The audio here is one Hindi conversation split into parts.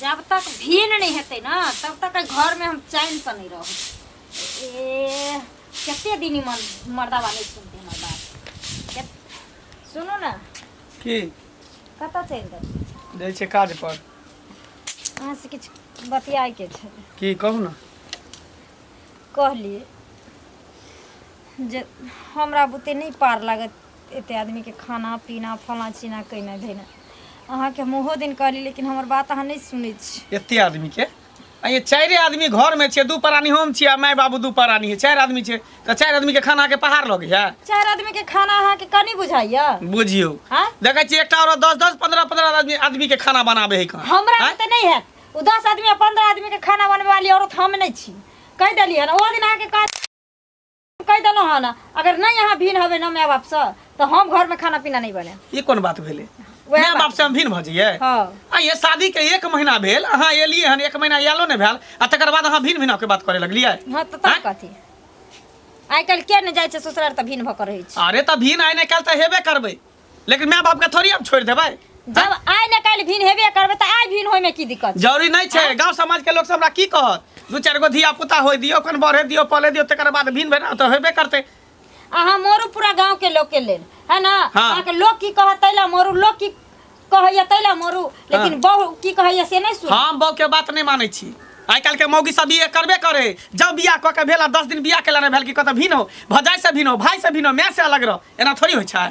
जब तक भीन नहीं हेते ना तब तक घर में हम चैन से नहीं रहो। ए कितने दिन मर्दा वाले सुनते हैं बात। सुनो ना की कत चल जाइ छै काज पर अहाँ से किछ बतियाए के छै की कहू ना कहलिए जे हमरा बुते नहीं पार लागत एते आदमी के खाना पीना फला चीना कइना धइना अहाँ के मुँहो दिन कहली लेकिन हमर बात अहाँ नहीं सुनै छी। एते आदमी के ये चारे आदमी घर में छे, दू प्राणी हम छियै, माय बाबू दू प्राणी है, चार आदमी छे तो चार आदमी के खाना के पहाड़ लगे है। चार आदमी के खाना अहाँ के कनी बुझाइया बुझियो देखे छी एकटा और 10 15 आदमी के खाना बनाबे है कहां हमरा में त नहीं है। उ 10 आदमी या 15 आदमी के खाना बनवे वाली औरत हम नहीं छी। कह देलिए ना ओ दिन अहाँ के कह देलो ह ना अगर नहीं यहाँ भीन हवे ना माय बाप से तो हम घर में खाना पीना नहीं बने। ये कौन बात भेले माय बाप से हम भीन भ जइए। हां ये शादी के 1 महीना भेल अहाँ एलिए हन 1 महीना यालो ने भेल आ तकर बाद अहाँ भीन के बात करे लगलिए। हां त तब कथि आइ काल के न जाय छै ससुराल त भीन भ कर रही छै। अरे त भीन आइ ने काल त हेबे करबे लेकिन माय बाप के थोड़ी हम छोड़ देबै। जब आइ न काल भीन हेबे करबे त आइ भीन होय में की दिक्कत जरूरी नहीं छै। गांव समाज के लोग सब हमरा की कहत 2-4 गो धिया पुता होय दियो कन बढ़े दियो पले दियो तकर बाद भीन भेना त हेबे करते। अहाँ मोरू पूरा गांव के लोग के लेल है ना अहाँ के लोग की कहत तैला मोरू लोग की कहैया तैला मोरू लेकिन बहु की कहैया से नहीं सुन। हम बहु के बात नहीं मानै छी। आइ काल के मौगी सब ये करबे करे जब बियाह क के भेला 10 दिन बियाह केला ने भेल की कत भीनो भजाई से भीनो भाई से भीनो मैं से अलग रह एना थोड़ी होय छै।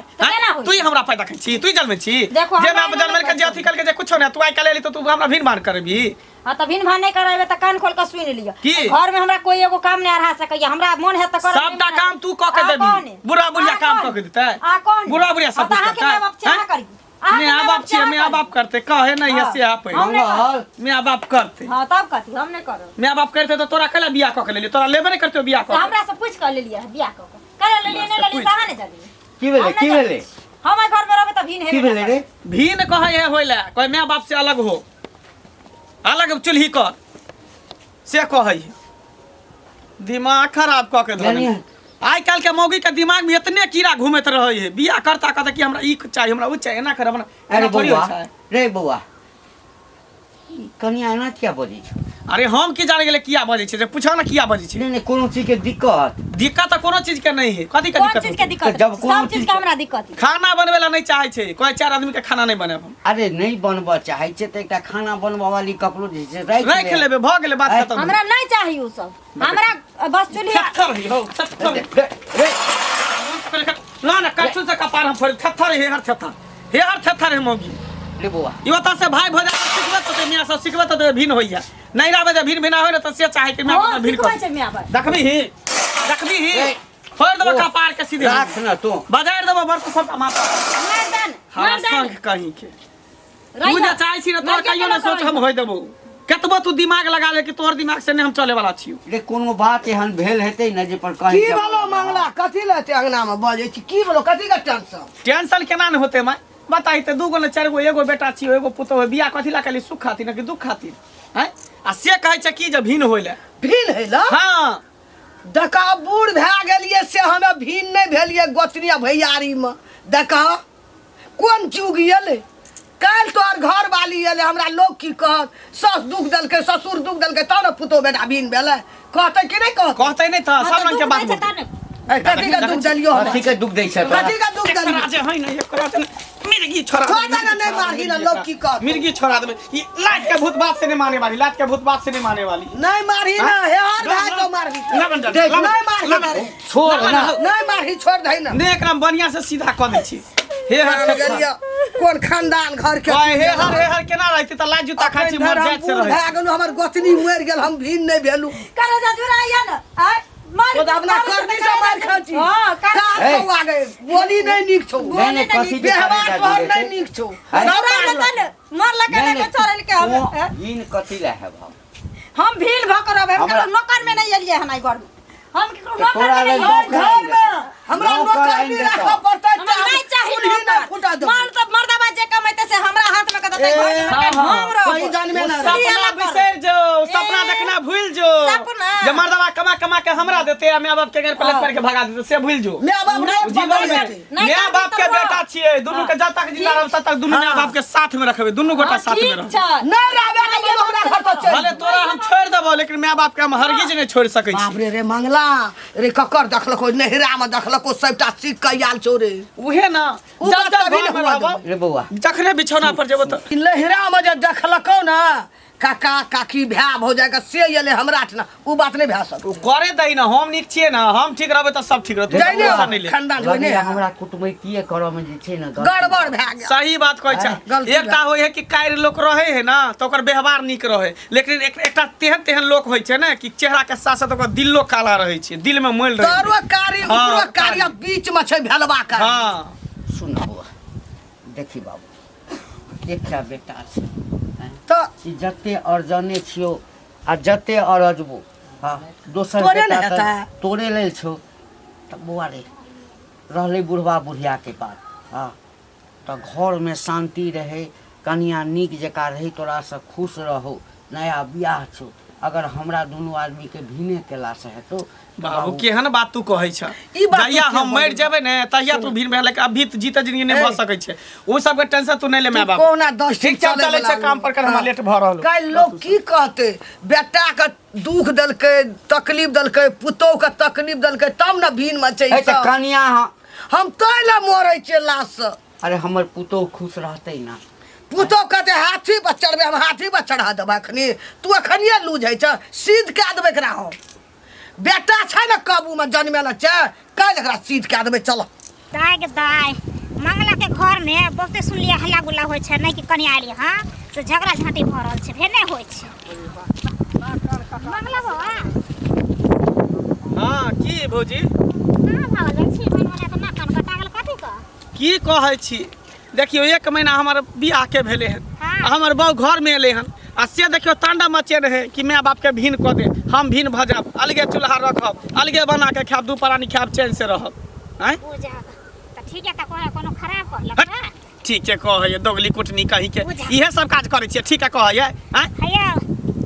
तू ही हमरा पैदा छी तू ही जन्मे छी जे मैं जन्मे के जे अथी कल के जे कुछो ने तू आइ काल एली तो तू हमरा भीन भान करबी। हां त भीन भान नहीं करबे त कान खोल के सुन लियो घर में हमरा कोई एगो काम नहीं आ सकैया हमरा मन है त कर सबटा काम तू क के देबी बुढ़ा बुढ़िया काम क के देतै बुढ़ा बुढ़िया सब कुछ करतै। मैं बाप छी मैं बाप करते कहे नहीं है से आप मैं बाप करते। हां तब कथि हम नहीं करो मैं बाप करते तो तोरा कला बियाह क के ले तोरा लेबे नहीं करते बियाह क हमरा से पूछ कर ले लिया बियाह क करे ले लिए नहीं ले लिए कहां ने जाबी की भेले हम घर में रहबे त भीन है की भेले रे भीन कहे है होइला कोई मैं बाप से अलग हो अलग चुल्ही कर से कहे दिमाग खराब क के धरे। आइ काल के मौगी के दिमाग में इतने कीड़ा घूमत रहे है बियाह करता कहता कि हमरा ई चाहिए हमरा उ चाहिए एना करब ना। अरे बउआ रे बउआ कनिया एना क्या बजै छ। अरे हम की जाने गेले किया बजै छै जे पूछो ना किया बजै छै। नहीं कोनो चीज के दिक्कत तो कोनो चीज के नहीं है कथि के दिक्कत चीज के दिक्कत जब सब चीज के हमरा दिक्कत खाना बनवेला नहीं चाहे छै कोई 4 आदमी के खाना नहीं बनाब हम। अरे नहीं बनबा चाहे छै त एकटा खाना बनबा वाली ककरो जे छै राख लेबे भ गेले बात खत्म। हमरा नहीं चाहिए उ सब हमरा बस चुली ना ना कछु से कपार हम फोड़ थथर हे हर थथर है मौगी ले बउआ ई बता से भाई भजा सिखबे तो मियां सब सिखबे तो भीन होइया नहीं रहबे जे भीन बिना होय न त से चाहे कि मैं भीन कर देखबी ही फोड़ देबो कपार के सीधे राख ना तू बजाएर देबो बड़ तो सब माथा हां संग कहीं के तू जे चाहे छी न तोर कहियो न सोच हम होय देबो कतबो तू दिमाग लगा ले कि तोर दिमाग से नहीं हम चले वाला छियो। रे कोनो बात एहन भेल हेतै न जे पर कहीं की बोलो मंगला कथि लेते अंगना में बजे छी की बोलो कथि का टेंशन केना न होते माय बताई ते 2 गो न 4 गो एगो बेटा छियो एगो पुतो है बियाह कथि ला केली सुख खातिर न कि दुख खातिर हैं आ से कहै छै कि जे भीन होइले भीन हैला। हां दका बूढ़ भै गेलिए से हमें भीन नहीं भेलिए गोतनिया भैयारी में दका कोन चुग गेले काल तोर घर वाली एले हमरा लोग की कहत सस दुख दल के ससुर दुख दल के त न पुतो बेटा भीन भेले कहते कि नहीं कहते नहीं था सब रंग के बात कथि का दुख दलियो कथि के दुख दै छै कथि का दुख दलियो राजे है नहीं एकरा मिर्गी छोड़ा छोड़ा ना नहीं मारही ना लोग की कहत मिर्गी छोड़ा दे ये लात के भूत बात से नहीं मारने वाली लात के भूत बात से नहीं मारने वाली नहीं मारही ना हे हर भाई तो मारही ना बन जा नहीं मारही छोड़ ना नहीं मारही छोड़ दई ना ने एकरा बढ़िया से सीधा कर दै छी हे हर गेलिया कोन खानदान घर के हे हर केना रहते त लाज जूता खाइ छी मर जात से रहे भाग गेलु हमर गोतनी मर गेल हम भीन नहीं भेलु करे जा जुरा या न मार तो अपना करनी से मार खाची हां का तो आ गए बोली नहीं निक छौ नहीं कथि बेहवार तोहर नहीं निक छौ मार लगा के छोड़ल के हम भीन कथि ला है हम भील भकर अब हम नौकर में नहीं एलिए हनाई घर में हम तोरा ले घर में हमरा नौकर नहीं रखा पड़ता नहीं चाहिए मार तो मर्दाबा जे कमाइते से हमरा हाथ में कदते हम कहीं जान में ना सपना बिसर जो सपना देखना भूल जो जे मर्दाबा कमा कमा के हमरा देते मैं बाप के घर पलट पर के भगा देते से भूल जो मैं बाप जीवन में मैं बाप के बेटा छिए दोनों के जब तक जिंदा रहब तब तक दोनों मां बाप के साथ में रखबे दोनों गोटा साथ में रह नहीं रहबे हो लेकिन माय बाप के हम हरगिज नहीं छोड़ सकै बाप छी रे रे मंगला रे ककर देखलको नहिरा में देखलको सबटा सीख के आयल छौ रे उहे ना उ जब बात जब कभी घर में नहीं हुआ रहबो रे बौआ जखने बिछौना पर जेबो त नहिरा में जे देखलको ना काका काकी भाय भौजाई से एले हमरा ठना उ बात नहीं भै सक उ करे दै ना हम नीक छियै ना हम ठीक रहबै त सब ठीक रहतै जाइने टेंशन नहीं ले खानदान होइने लगैया हमरा कुटुम्बीय करऽ में जे छै ने गड़बड़ भै गेल सही बात कहै छै गलती एकटा होय है कि कायर लोक रहे है ना तो ओकर व्यवहार नीक रहे लेकिन एकटा तेहन तेहन लोक होय छै ना कि चेहरा के साथ साथ ओकर दिलो काला रहे छै दिल में मोल रहे तोरो कारी उपरो कारी बीच में छै भेलवा का हां सुन बौआ देखी बाबू एकटा बेटा छै तो ई जते अर्जने छियो आ जते अरजबो हाँ दोसर तोरे बेटा ने से हेतै। तोरे लेल छौ त बुआ रे रहले बुढ़वा बुढ़िया के बात हाँ तो घर में शांति रहे कनिया नीक जका रही तोरा से खुश रहो नया बियाह छौ अगर हमरा दोनों आदमी के भिने केला से हेतौ बाबू केहन बात तू कहै छ ई बात जहिया तू हम के मर जेबै ने तहिया तू भीड़ भेल अभी तो जीते जिंदगी नहीं भ सकै छै ओ सब के टेंशन तू नहीं ले मैं बाबू कोना 10 ठीक चले छै काम पर कर हमरा लेट भ रहल काल लोग की कहते बेटा के दुख दलकै तकलीफ दलकै पुतौ के तकलीफ दलकै तब न भीन में छै है त कनिया हम तैले मरै छियै लाश से अरे हमर पुतौ खुश रहतै ना पुतौ कहते हाथी पर चढ़बे हम हाथी पर चढ़ा देबै अखनी तू अखनिए लूज है छ सीध कए देबै एकरा हम बेटा छै न काबू में जन्मेला छै काल एकरा सीध कए देबै चल दाय गे दाय मंगला के घर में बहुते सुनलिए हल्ला गुल्ला होइ छै नहीं कि कनिया आली हां से झगड़ा झांटी भ रहल छै फेर नहीं होइ छै मंगला बाबा हां की भौजी कहाँ भागल जाइ छी बनवला त ना कान कटा गेल कथी का की कहै छी देखियो 1 महीना हमर बियाह के भेले हन हाँ। हमर बहु घर में एले हन आ से देखियो तांडा मचे रहे कि माय बाप के भीन क दे हम भीन भजब अलगे चूल्हा रखब अलगे बना के खाब दू परानी खाब चैन से रहब हैं बुझा त ठीक है त कोनो खराब कर हट, लगता ठीक है कहै दोगली कुटनी कही के बुझा। इहे सब काज करे छियै ठीक है कहै हैं हैया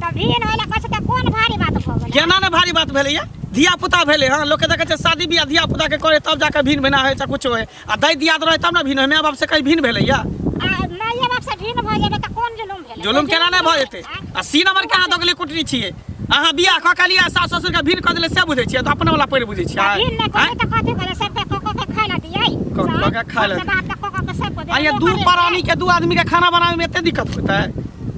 त भीन होला कछ त कोन भारी बात भ गेल केना ने भारी बात भेलै या धिया पुता भेले हां लोग के देखे छै शादी बियाह धिया पुता के करे तब जाके भीन बना होय छै कुछ होय आ दै दियाद रहे तब ना भीन होय माय बाप से कहीं भीन भेलै या माय बाप से भीन भ जेबे त कोन जुलुम भेल जुलुम केना ने भ जेतै आ सी नंबर के अहाँ दोगली कुटनी छियै अहाँ बियाह क के लिया सास ससुर के भीन क देले से बुझै छियै तो अपने वाला पहिले बुझै छियै भीन नहीं करे त कथी करे सब के कोको के खाय ला दियै कोको के खाय ला सब बात त कोको के सब को दे आ ये दू प्राणी के दू आदमी के खाना बनावे में एते दिक्कत होता है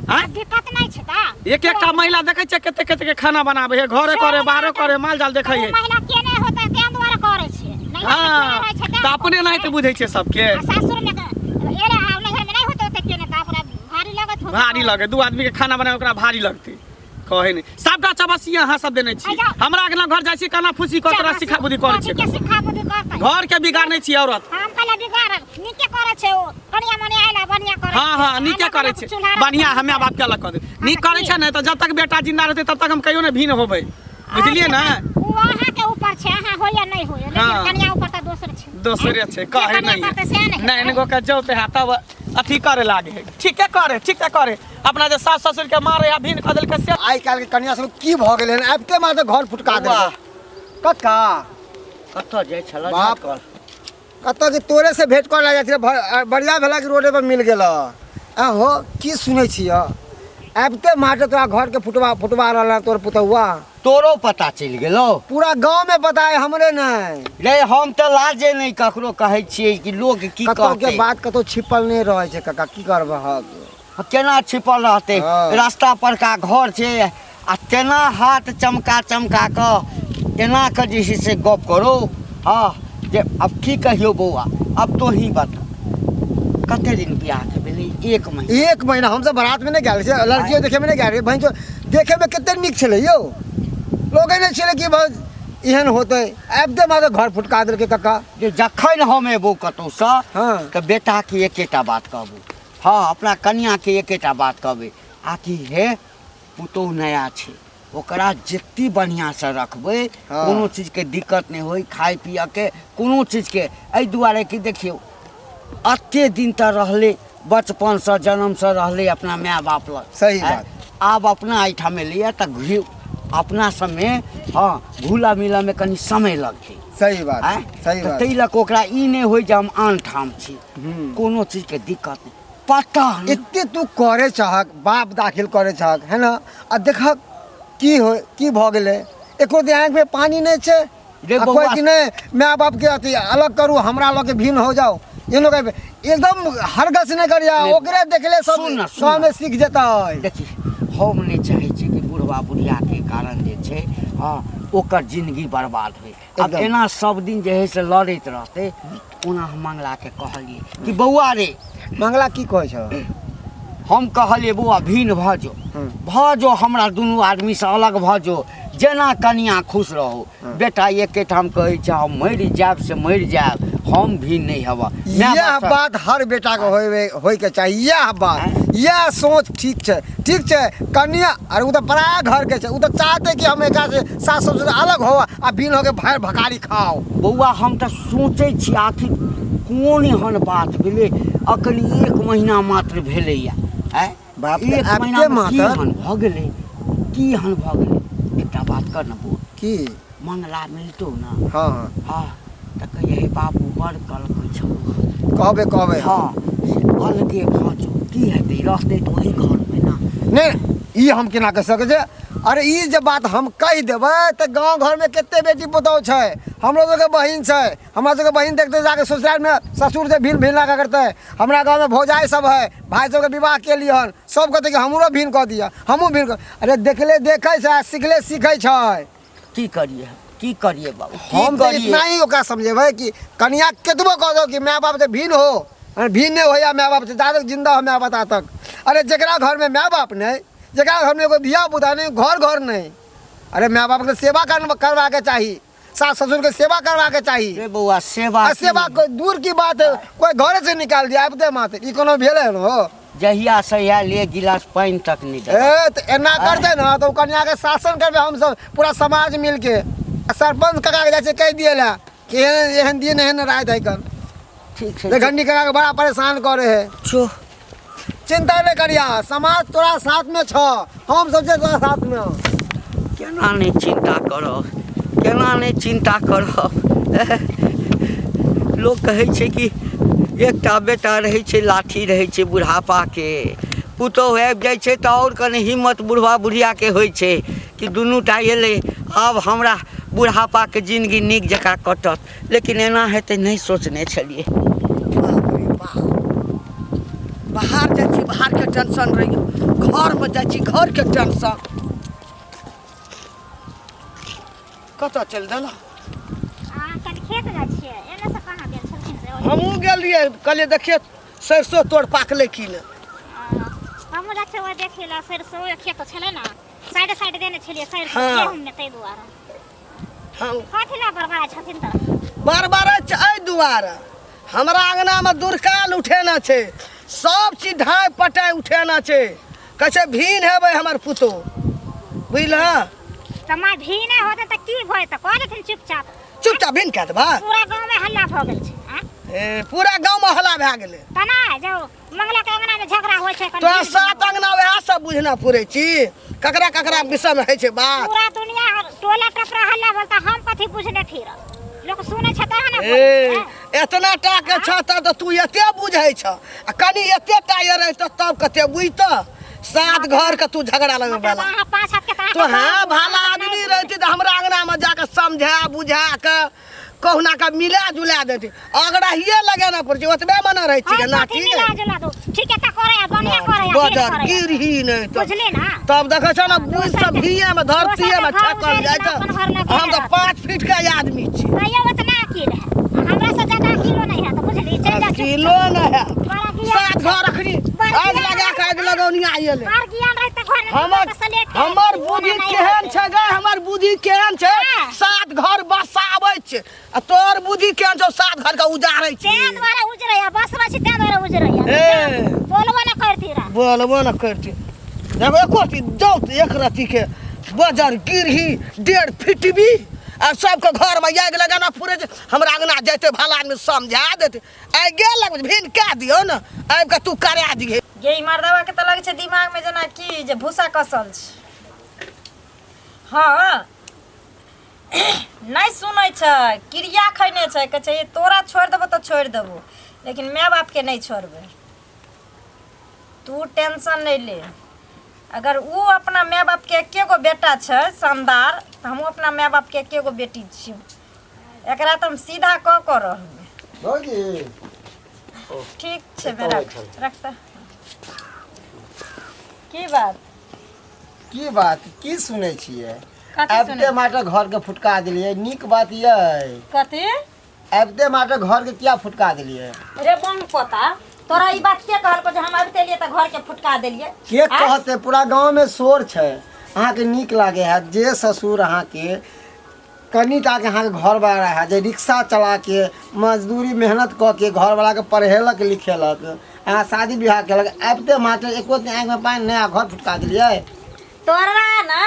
हैं दिक्कत नहीं छै त एक एकटा महिला देखे छै कते कते के खाना बनावे है घरे करे बाहरे करे माल जाल देखै है महिला के नहीं होता तें द्वारा करे छै नहीं हां रहे छै त अपने नहीं तो बुझै छै सबके सासुर में एरे आव नहीं होता त के ने त अपना भारी लगत हो भारी लगे दू आदमी के खाना बनावे ओकरा भारी लगते कहे नहीं सबटा चबसिया अहाँ सब देने छी हमरा के ना घर जाय छी काना फुसी क तोरा सिखा बुद्धि करे छी के सिखा बुद्धि करतै घर के बिगाड़ नहीं छी औरत हम कला बिगाड़ नीके करे छै ओ कनिया मने आइला बढ़िया करे हाँ हाँ नीके करे छै बढ़िया हमे बाप के अलग कर दे नीक करे छै ने तो जब तक बेटा जिंदा रहते तब तक हम कहियो ने भीन होबै बुझलिए ना वो अहाँ के ऊपर छै अहाँ होया नहीं होया लेकिन हाँ। कनिया ऊपर त दोसर छै दोसरे छै कहे कनिया नहीं करतै से नहीं नहीं इनको के जोते है तब अथी करे लागे है ठीक है करे अपना जे सास ससुर के मारे या भीन क देल के से आइ काल्हि के कन्या सब की भ गेलै हन आबिते मात्र घर फुटका दे कक्का कतऽ जाइ छल बाप कतऽ कि तोरे से भेंट कर जाइ छै बढ़िया भेला कि रोडे पर मिल गेल हो की सुनै छिय आबिते मात्र तोरा घर के फुटवा रहल तोर पुतहुआ तोरो पता चलि गेलो पूरा गांव में बताए हमरे नहीं रे हम तऽ लाजे नहीं ककरो कहै छियै कि लोग की कतौ कहतै के बात कतौ छिपल नहीं रहे छै कक्का की करबहक केना छिपल रहतै हाँ। रास्ता पर का घर छै आ तेना हाथ चमका कऽ एना के जे छै से गप करो हाँ जे अब की कहियो बौआ अब तो ही बता कते दिन बियाह के भेलै 1 महीना 1 महीना हमसे बारात में नहीं गए छै लड़कियों देखे में नहीं गए भाई जो देखे में कितने निक छले यो लोग नहीं छले कि बस एहन होते आबिते मात्र घर फुटका देल के कक्का जे जखन हम एबो कतौसँ हाँ तऽ बेटा के एकेटा बात कहबू हाँ अपना कन्या के एकेटा बात कहबै आकि हे पुतौह नया छै ओकरा जत्ती बढ़िया से रखबै हाँ। कोनो चीज के दिक्कत नहीं होई खाए पिए के कोनो चीज के एहि दुआरे कि देखियो अते दिन तऽ रहले बचपन से जन्म से रहले अपना माय बाप लग सही हैं? बात। आब अपना एहिठाम लिया तऽ घुर अपना सबमे हाँ घुला मिला में कनी समय लगतै सही बात हैं? सही तऽ बात ताहि लऽ कऽ ओकरा ई नहि होय जे हम आन ठाम छी कोनो चीज के दिक्कत नहीं पता नहीं इतने तू करे चाहक बाप दाखिल करे चाहक है ना आ देखक की भऽ गेलै एको दिन आँखि में पानी नहीं छे रे कोई बौआ कि नहीं माँ बाप के अथी अलग करू हमरा लोग के भिन्न हो जाओ ये लोग एकदम हरगस नहीं करिया ओकरे देखले सब सुन न, सुन गाँव न। में सीख जेतै देखी हम नहीं चाहे छी कि बुढ़वा बुढ़िया के कारण जे छै हाँ ओकर जिंदगी बर्बाद होय अब एकदम। एना सब दिन जे है से लड़ैत रहते ओना हम मंगला के कहलिए कि बौआ रे मंगला की कहै छौ हम कहलिए बौआ भिन्न भऽ जो हमरा दुनू आदमी से अलग भऽ जो जेना कनिया खुश रहो बेटा एकेठाम कहै छै हम मरि जायब से मरि जायब हम भी नहीं हवा यह बात हर बेटा को होय के चाहिए यह बात यह सोच ठीक है कन्या अरे उ तो पराया घर के उ तो चाहते कि हम एक से सास ससुर अलग हो आ बिन हो के भाई भकारी खाओ बौआ हम तो सोचे छी आखिर कोन एहन बात भेलै अखन 1 महीना मात्र भेलैया बाप रे, एक आपके महीना में की मात्र? हन भऽ गेलै की हन भऽ गेलै एकटा बात कर न बौआ की मंगला मिलतो न हाँ हाँ तऽ कहिए हे बाबू बड़ कलकै छौ कहबे हाँ से अलगे भाजो की हेतै रहतै तऽ वही घर में ना नहीं ई हम केना कह सकै छै अरे ई जे बात हम कह देबै तऽ गांव घर में कते बेटी पुतौह छै हमरो सबके बहिन छै हमरा सबके बहिन देखते जाके ससुराल में ससुर से भिन्न भिन्न लगा करते हमरा गांव में भौजाई सब है भाई सबके विवाह के लिए हन सब कहते कि हमरो भिन्न कह दिया हमहूँ भिन्न कह अरे देखले देखे छै सिखले सीखे छै की करिए बाबू हम तो इतना ही ओकरा समझेबै कि कनिया केतबो कह दो कि माय बाप से भिन्न हो भिन्न नहीं हो या माय बाप से ज्यादा जिंदा हो माय बाप तक अरे जकरा घर में माय बाप नहीं जकरा घर में कोई धिया पुता नहीं घर नहीं अरे माय बाप के सेवा करवा के चाहिए सास ससुर के सेवा करवा के चाहिए रे बौआ सेवा सेवा कोई दूर की बात है कोई घर से निकाल दिया आबते माते ई कोनो भेले हो जहिया से या ले गिलास पानी तक नहीं दे ए तो एना करते ना तो कन्या के शासन करबे हम सब पूरा समाज मिल के सरपंच काका के जाके कह दिए ला कि एहन दिन एहन रात है कर ठीक है घंटी काका के बड़ा परेशान करे है छो चिंता नहीं करिया समाज तोरा साथ में छ हम सब तोरा साथ में हो। केना नहीं चिंता करो लोग कहै छै कि एकटा बेटा रहै छै लाठी रहै छै बुढ़ापा के पुतौह आबि जाइ छै तऽ और कने हिम्मत बुढ़वा बुढ़िया के होइ छै कि दुनूटा एलै आब हमरा बुढ़ापा के जिंदगी नीक जकाँ कटत लेकिन एना हेतै नहीं सोचने छलिए बाप रे बाप। बाहर जाइ छी बाहर के टेंशन रहियो घर में जाइ छी घर के टेंशन कतऽ चल देला कल खेत जाइ छियै एने से कहाँ गेल छलखिन से हमहूँ गेलियै कहलियै देखिए सरसों तोड़ पाकले की ने हमहूँ जाइ छियै ओहि देखै लए सरसों खेत छलै ने साइड देने छलियै सरसों हाँ। गेहूँ ने ताहि दुआरे हम कथी लए बरबाद छथिन तऽ बार एहि दुआरे हमरा अंगना में दुरकाल उठेना छै सब चीज ढाई पटाई उठेना छै कहै छै भीन हेबै हमर पुतो बुझलह तऽ माय भी नहि होतै तऽ की भय तऽ कह देथिन चुपचाप भीन कह देबा पूरा गाँव में हल्ला भऽ गेल छै ए पूरा गाँव में हल्ला भए गेलै तना जो मंगला के अंगना में झगड़ा होइ छै तोरा सात अंगना वएह सब बुझना पुरै छी ककरा विषय में होइ छै बात पूरा दुनिया टोला टपरा हल्ला बोलता हम कथी बुझने फिर लोग सुनै छै तहन ने ए एतना टा के छ तऽ तू एते बुझै छ आ कनी एते टा ये रहित तब कते बुझत सात घर के तू झगड़ा लगे वाला पाँच हाथ के तो हाँ भाला आदमी रहती तो हमरा अंगना में जाके समझा बुझा के कहुना का मिला जुला देती अगड़ा हिये लगाना पड़ छै ओतबे मना रह छी ना ठीक है ठीक है त करे बढ़िया करे बजर गिरही नहीं तो बुझली ना तब देखे छ ना बुझ सब हिये में धरतीये में ठकल जाय छ हम तो 5 फीट के आदमी छी कहियो उतना की रहे हमरा से ज्यादा किलो नहीं है तो बुझली चल जा किलो न है सात घर रखनी आग लगा के आग लगौनी आइले बार ज्ञान रहे त घर हमर बुद्धि केहन छै गे हमर बुद्धि केहन छै सात घर बसाबै छै आ तोर बुद्धि केहन छौ सात घर के उजाड़ै छै तें द्वारा उजरैया बसबै छी तें द्वारा उजरैया बोलबो न करती रा बोलबो न करती जब एको जाऊ एक रति के बजर गिरही 1.5 फीट भी आ सबके घर में आग लगाना पूरे हमरा अंगना जैते भला आदमी समझा देते आइ गेल लग भिन कह दियो न आबि के तू करा दिहे गे मर्दवा के त लगे छै दिमाग में जेना की जे भूसा कसल छै हाँ नहीं सुनै छै क्रिया खैने छै कहै छै तोरा छोड़ देबो तो छोड़ देबो लेकिन माय बाप के नहीं छोड़बै तू टेंशन नहीं ले अगर वो अपना माय बाप के एके गो बेटा छै शानदार तो हम अपना माय बाप के एके गो बेटी छियै एकरा तो हम सीधा क रहबै भौजी ठीक छै बेटा रखता की बात की सुनै छियै कथी आबिते सुनै माटे घर के फुटका दिलियै नीक बात ये कथी आबिते माटे घर के किया फुटका दिलियै रे बंग पोता तोरा ई बात के कहलको जे हम आबिते लिए त घर के फुटका देलिए के कहते पूरा गांव में शोर छै अहाँ के नीक लागे है जे ससुर अहाँ के कनिटा के अहाँ के घर वाला है जे रिक्शा चला के मजदूरी मेहनत क के घर वाला के पढ़ेलक लिखेलक अहाँ शादी ब्याह केलक आबिते माटे एको दिन आँखि में पानि नया घर फुटका दिलियै तोरा ना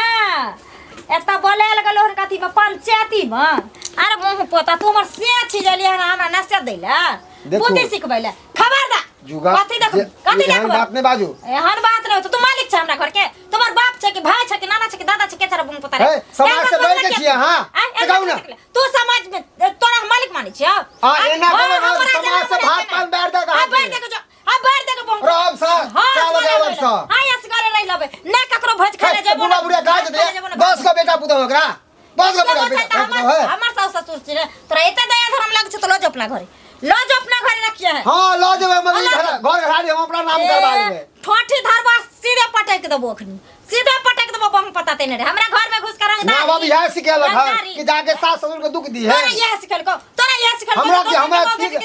एत बोले लगलो हन कथी में पंचायती में अरे मुंह पोता तू हमर से छी जलिए हन हमरा नस्ता दैला बुद्धि सिखबैला खबरदार जुगा कथी देखब बात नहीं बाजू हर बात नहीं तो तू मालिक छ हमरा घर के तुम्हार बाप छ कि भाई छ कि नाना छ कि दादा छ के छरा बुंग पोता रे समाज से बैठ के छियै हां कहू ना तू समाज में तोरा मालिक माने छ हां एना करे समाज से भात पान बैठ दे हां बैठ दे जो हां बैठ दे बुंग राम सा चल जाओ सा हां यस करे रह लबे ना ककरो भज खाने जेबो बुढ़ा बुढ़ा गाज दे 10 का बेटा पुतो ओकरा 10 का बेटा है हमर सास ससुर छी तोरा एते दया धर्म लाग छ तो लो जो अपना घरे लो जो अपना घरे रखिए है हां लो जो मम्मी घर घाड़ी हम अपना नाम करवा लेबे ठोठी धरबा सीधे पटक देबो अखनी सीधे पटक देबो बंग पता तेने रे हमरा घर में घुस कर रंग ना बाबू यह सिखेल कि जाके सास ससुर को दुख दी है तोरा यह सिखल को हमरा ठीक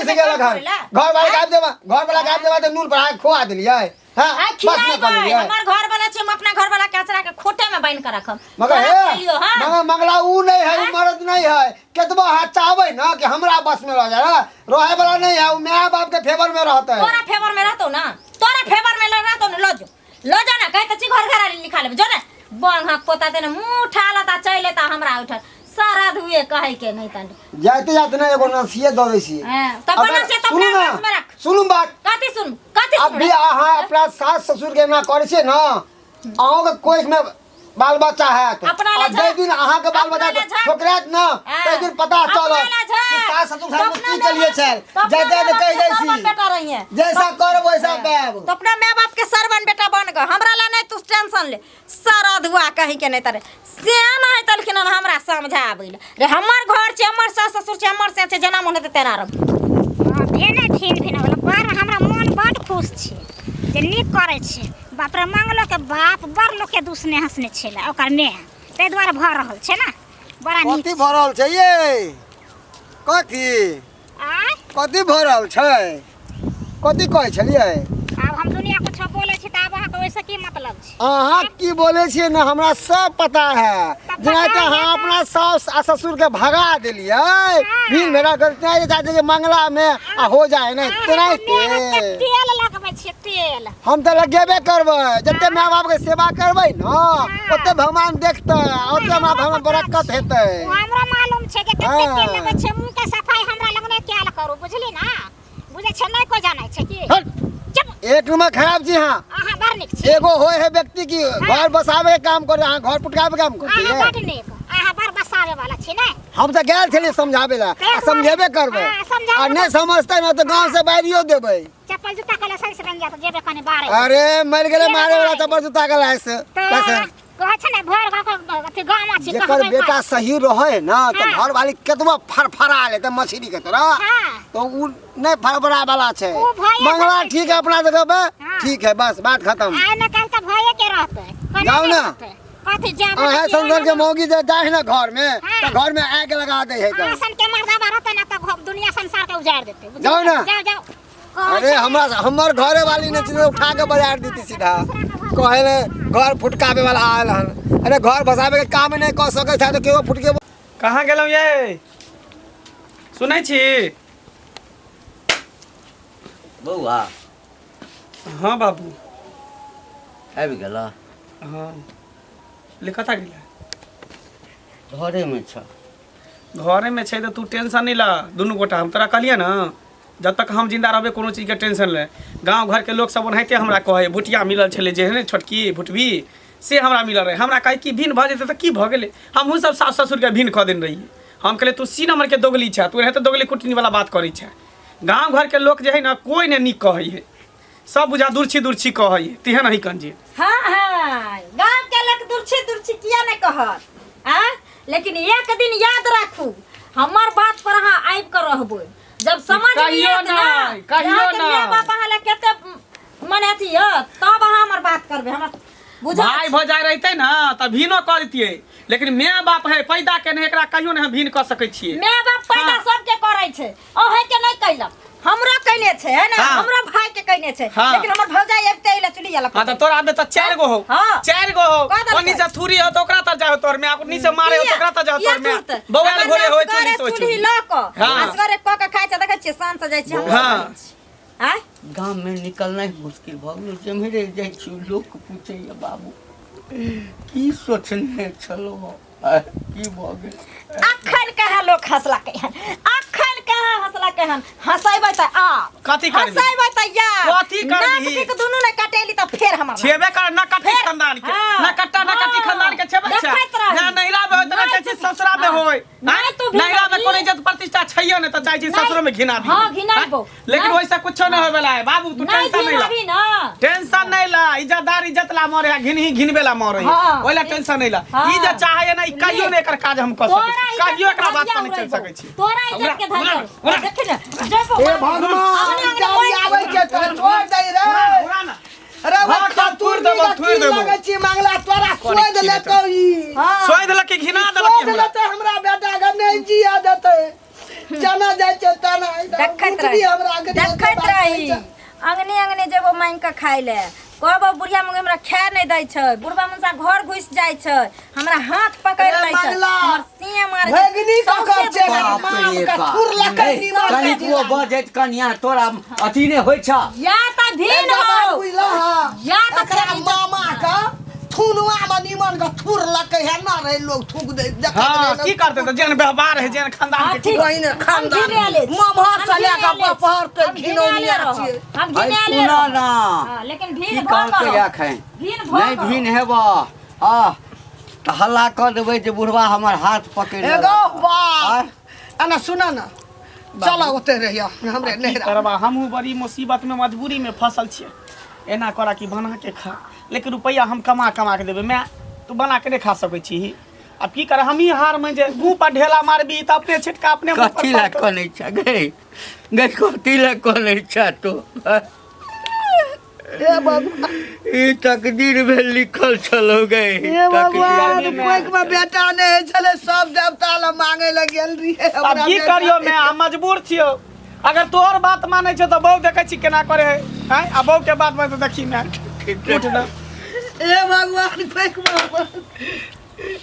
सिखेल घर वाला गाब देबा तो नून पड़ा खोआ देलिए हां बस में कर लिया हमर घर वाला छै हम अपना घर वाला कचरा के खोटे में बांध कर रखम मगर है मंगला ऊ नहीं है ऊ मर्द नहीं है केतबो हाथ चाहबे ना कि हमरा बस में रह जाए रहे वाला नहीं है ऊ माय बाप के फेवर में रहता है तोरा फेवर में रहतो ना तोरा फेवर में रहतो ना लो जो ना कहे त ची घर घरा लिखा ले जो ना बंग हां पोता देने मुंह उठा लता चले ता हमरा उठ सारा धुए कहे के नहीं तन जाते ना एगो नसिए द दै छी तब बना से तब बस में रख सुनु बात कथि सुन अब भी अहाँ अपना सास ससुर के ना करे छे ना अहों के कोई में बाल बच्चा है तो और जे दिन अहाँ के बाल बच्चा ठोकरात ना ते दिन पता चलत कि सास ससुर हम की के लिए छै जाते ने कह दै छी बेटा रही है जैसा करब वैसा पाब तो अपना माय बाप के सरवन बेटा बन ग हमरा ला नहीं तू टेंशन ले सारा धुआ कहि के नहीं तरे सियाना है तलखिन हमरा समझाबैला रे हमर घर छै हमर सास ससुर छै हमर से छै जना मन ते तेरा रब भेने फिन होला पर हमरा मन बड खुश छै जे नीक करे छै बाप रे मंगलो के बाप बड़ लोग के दुसने हंसने छेला ओकर ने ते द्वारा भ रहल छै ना बड़ा नीक कथि भरल छै ये कथि भरल छै कथि कहै छलियै अब हम दुनिया कुछ बोले छी त अब अहाँ के वैसे की मतलब छै अहाँ की बोले छियै ना हमरा सब पता है जेनाते अहाँ अपना सास आ ससुर के भगा देलियै फिर मेरा करते हैं चाहते कि मंगला में आ हो जाए ना तेनाहिते तेल लगबै छी तेल हम तो लगेबे करबै जते माय बाप के सेवा करबै ना ओते भगवान देखतै ओते हमरा भगवान बरकत हेतै हमरा मालूम छै कि कते तेल लगै छै मुंह के सफाई हमरा लगने क्या करू बुझली ना बुझे छै नहीं को जानै छै की एक नंबर खराब जी हाँ अहाँ बड़ नीक छी एगो होय है व्यक्ति की घर बसावे के काम करे अहाँ घर पुटकावे के काम करती अहाँ है बड़ नीक अहाँ बड़ बसावे वाला छी नै हम तो गेल छलिए समझावे ला आ समझेबे करबै आ नहीं समझतै ना तो गांव से बाहरियो देबै चप्पल जूता के लाइसेंस बन जात जेबे कने बारे अरे मर गेले मारे वाला चप्पल जूता के लाइसेंस कैसे कहै छै ने भर अथी गाम छी जेकर बेटा सही रहे ना तो घर वाली केतबो फरफरा ले त मछली के तरह तो उ नहीं फरफरा वाला छै मंगला ठीक है अपना जगह पे ठीक है बस बात खत्म आइ न कल त भये के रहतै जाओ ना कथि जाबे है संसार के मौगी जे जाए ना घर में तो घर में आग लगा दे है तो सन के मर्दा रहतै ना त दुनिया संसार के उजाड़ देतै जाओ ना जाओ अरे हमर घरे वाली ने चीज उठा के बाजार देती सीधा कहले घर फुटकावे वाला आयल हन अरे घर बसावे के काम नहीं कर सके था तो केओ फुटके कहाँ गेलौ ये सुनै छी बौआ हाँ बाबू आबि गेला हाँ लिखता गेला घरे में छ घरे में छै तो तू टेंशन नहीं ला दुनू गोटा हम तोरा कहलिए ना जब तक हम जिंदा रहबे कोनो चीज के टेंशन ले गांव घर के लोग सब ओनाहिते हमरा कहे भुटिया मिलल छले जे है छोटकी भुटवी से हमरा मिलल रहे हमरा कहे कि भिन भ जेते त की भ गेले हमहू सब सास ससुर के भिन ख देन रही हम कहले तू सी नंबर के दोगली छ तू रहते दोगली कुटनी वाला बात करी छ गांव घर के लोग जे है ना कोई ने निक कहे है सब बुझा दूरछी कहे है तिहे नहीं कंजे हां हां गांव के लोग दूरछी किया नहीं कहत आ लेकिन एक दिन याद राखू हमार बात पर अहाँ आइब कर रहबो जब समझ में कहियो आएत ना नहीं, कहियो यहाँ के माय नहीं। बाप अहाँ ले केते मने अथी है तब अहाँ हमर बात करबे हमर बुझा भाई भौजाई रहते ना त भीनो कर दितिए लेकिन माय बाप है पैदा केने एकरा कहियो नहीं हम भीन कर सकै छियै माय बाप पैदा हाँ। सबके करै छै ओहे के नहीं कैलक हमरा कैने छै है ना हाँ। हमरा भाई के कैने छै हाँ। लेकिन हमर भौजाई आबते इला चली जाला हां त तोरा में त 4 गो हो हाँ। 4 गो हो कह देलकै। ओनी से थूरी हो त ओकरा त जाओ तोर में अपनी से मारे हो त ओकरा त जाओ तोर में बौआल घोड़े होय चुली सोच चुली ल क हाँ। असगरे क के खाइ छ देखै छियै शान से जाइ छी हम हाँ। हैं गाँव में निकलना मुश्किल भ गेल जेम्हरे जाइ छी लोक पूछैया बाबू की सोचने छलो की भ गेल अखन कहाँ लोग हंसला कहन अखन कहाँ हंसला कहन हंसाइबै त आ कथी करबी? हंसाइबै त या कथी करबी? नाक के दुनू ने कटेली त फेर हमर छेबे कर न कट्टी फेर। खानदान के हाँ। न कट्टा न कट्टी हाँ। खानदान के छेबे छै देखैत रही। ना नहिरा में होय त नहीं चाहे छी तू- ससुरा में हाँ। होय नहीं तू भी नहिरा में करबी। कोनो इज्जत प्रतिष्ठा छैयो ने त चाहे छी नहीं। ससुरो में घिना दी हाँ, घिनाइबो। लेकिन नहीं। वैसा कुछो नहीं होय वाला है बाबू तू नहीं टेंशन नहीं ला अभी ना टेंशन नहीं ला इज्जतदार इज्जत ला मरे है घिन ही घिनबे ला मरे है हाँ। ओइला टेंशन नहीं ला हाँ। ई जे चाहे ना ई कहियो ने एकर काज हम कर तोरा सकै इज्जत कहियो एकरा बात धरिया पर नहीं चल उड़ैबो। सकै छी तोरा इज्जत के धरिया उड़ा। देख ने जब ए भगवान जाबी आबै के तो छोड़ दे रे उड़ा ना अरे हाँ, वो तब थूर देबो, थूर देबो। लगे छी मंगला तोरा कोने सोद छी लेतो ई हां सोई देलक कि घिना देलक सोद हमरा लेतो हमरा बेटा के नहीं जिया देते जना जाय छै तना देखैत रही रही हमरा के देखैत रही अंगने अंगने जेबो मांग के खाइ ले कहबो बुढ़िया मुंगे हमरा खाए नहीं दै छै बुढ़बा मुंसा घर घुस जाइ छै हमरा हाथ पकड़ अरे लै छै मंगला, हमर सीए मार भगनी का कर छै बाप मां रे के बाप। थुर लकै निमन से कनिको बजैत कनिया तोरा अथी ने होइ छ या त भीन हो या त एकरा मामा का थुनुआ में निमन का थुर लकै है ना रे लोग थूक दे हां की करते त जेन व्यवहार है जेन खानदान के ठीक। कोई ने खानदान हम घिने ले छी। मामा हम से लेकर घिने ले छी। बपहर के हम घिनौनिया घिने ले छिए रहब। हम भाई घिने ले सुना रहब। ना हाँ, लेकिन की भीन कहलकै भो एखन भीन भो नहीं भिन हेबा हां त हल्ला कर देबै जे बुढ़वा हमर हाथ पकड़ एगो बात अना सुना ना चलो ओते रहिया हमरे की नहरा करबा हमहू बड़ी मुसीबत में मजबूरी में फसल छिए एना करा कि बना के खा लेकिन रुपया हम कमा कमा के देबे मैं तू बना के नहीं खा सकै छी अब की करे हम ही हार में जे मुंह पर ढेला मारबी त अपने छिटका अपने मुंह कथी पर ला कनै छ गै गै कथी ला कनै छ तो ए बाबा ई तकदीर में लिखल छलो गै ए भगवान तकदीर में। कोई में बेटा नहीं चले सब देवता ला मांगे लग गेल रिए अब की करियो मैं हम मजबूर छियो अगर तोहर बात मानै छ त बहु देखै छी केना करे है हैं आ बहु के बात में तो देखी मैं उठ ना ए भगवान कोई में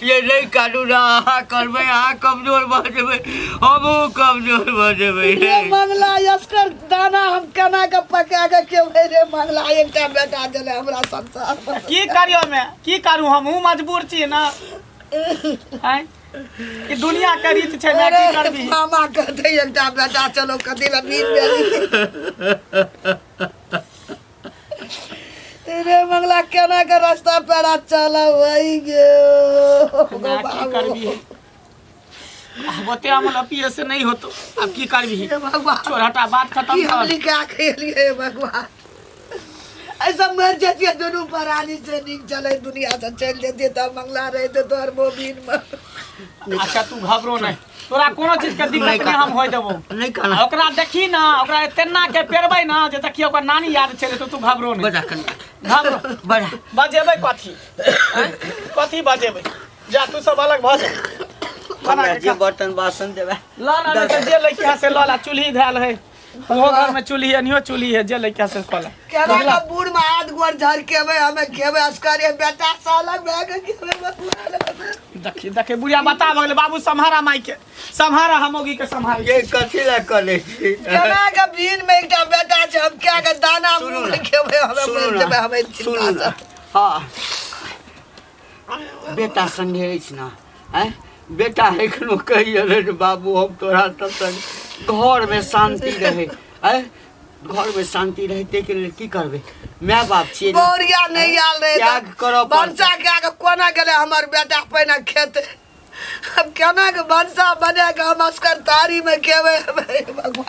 ये नहीं कानू ना अहाँ करबै अहाँ कमजोर भऽ जेबै हमहूँ कमजोर भऽ जेबै ये मंगला यसकर दाना हम केना के पका के केबै रे मंगला एकटा बेटा देले हमरा संसार में। की करियो मैं की करू हमहू मजबूर छी ना हैं ई दुनिया के रीत छै मैं की अरे करबी मामा कहते एकटा बेटा चलो कथी ला बीन बेली तेरे मंगला केना के रास्ता पेड़ा चला वही गयो मैं की करबी अब ओते अमल अपिए से नहीं होतो अब की करबी हे भगवान छोड़ हटा बात की खत्म हम कर लिखा खेलिए भगवान ऐसा मर जाती दोनों प्राणी से निक चले दुनिया से चल जाती तब मंगला रहते तो हर मोबिन में अच्छा तू घबरो नहीं तोरा कोनो चीज के दिक्कत नहीं हम होय देबो नहीं कहना ओकरा देखी ना ओकरा तेना के पेरबै ना जे देखियो ओकर नानी याद छले तो तू घबरो नहीं बजा कनिया घबरो बजा बजेबै कथी हैं? कथी बजेबै जा तू सब अलग भ जा बना हमरा के जे बर्तन बासन देबै ला ना नहीं तो जे लइका से ला चूल्ही धैल है वो घर में चूल्ही है नियो चूल्ही है जे लइका से खोला केना का बूढ़ में हाथ गोर झर केबे हमें केबे अस्करे बेटा सालक बैग केबे भगवान देखी देखी बुढ़िया बता भगले बाबू सम्हारा माई के सम्हारा हमोगी के सम्हार ये कथी ला करै छी केना का बीन में एकटा बेटा छै हम क्या के दाना सुनू मुंह ना, में केबे हमें सुनू बोल ना, देबे हमें सुनू चिंता ना। से हाँ बेटा संगे अछि ना हैं बेटा एखनो कहिए रे बाबू हम तोरा तक घर में शांति रहे हैं घर में शांति रहते के लिए की करबे माय बाप छिए ना। बोरिया नहीं आल रहे त्याग करो बंसा के आगे कोना गेले हमर बेटा पहिने खेते अब केना के बंसा बने के हम अस्कर तारी में केबे भगवान